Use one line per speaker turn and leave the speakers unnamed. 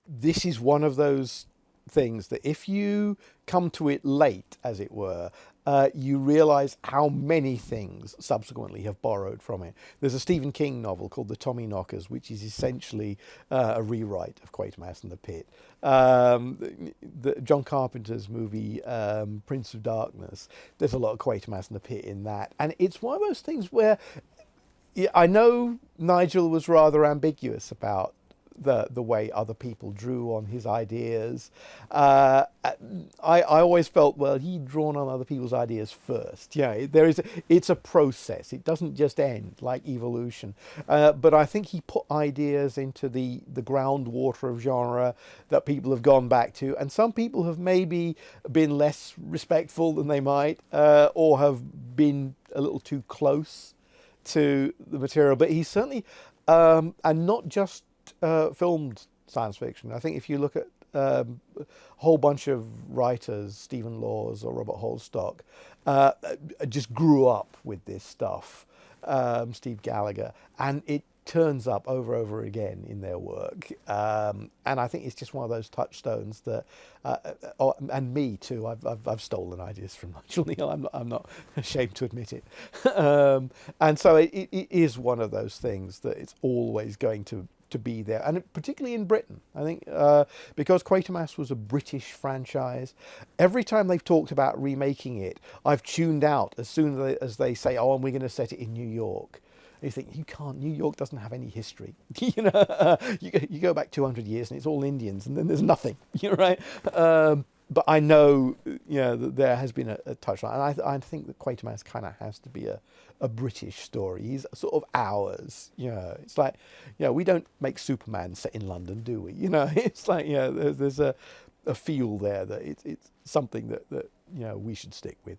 this is one of those things that if you come to it late, as it were, you realize how many things subsequently have borrowed from it. There's a Stephen King novel called The Tommyknockers, which is essentially a rewrite of Quatermass and the Pit. John Carpenter's movie Prince of Darkness, there's a lot of Quatermass and the Pit in that. And it's one of those things where I know Nigel was rather ambiguous about the way other people drew on his ideas. I always felt, well, he'd drawn on other people's ideas first. Yeah, it's a process. It doesn't just end like evolution. But I think he put ideas into the groundwater of genre that people have gone back to, and some people have maybe been less respectful than they might, or have been a little too close to the material. But he certainly, and not just filmed science fiction. I think if you look at a whole bunch of writers, Stephen Laws or Robert Holstock, just grew up with this stuff, Steve Gallagher, and it turns up over and over again in their work. And I think it's just one of those touchstones that, and me too, I've stolen ideas from Nigel Neal. I'm not ashamed to admit it. And so it is one of those things that it's always going to be there, and particularly in Britain. I think because Quatermass was a British franchise, every time they've talked about remaking it, I've tuned out as soon as they say, "Oh, and we're going to set it in New York." And you think, you can't. New York doesn't have any history. You go back 200 years and it's all Indians, and then there's nothing. Right. But I know, that there has been a touchline, and I think that Quatermass kind of has to be a British story. He's sort of ours. It's like, we don't make Superman set in London, do we? It's like, there's a feel there that it's something that we should stick with.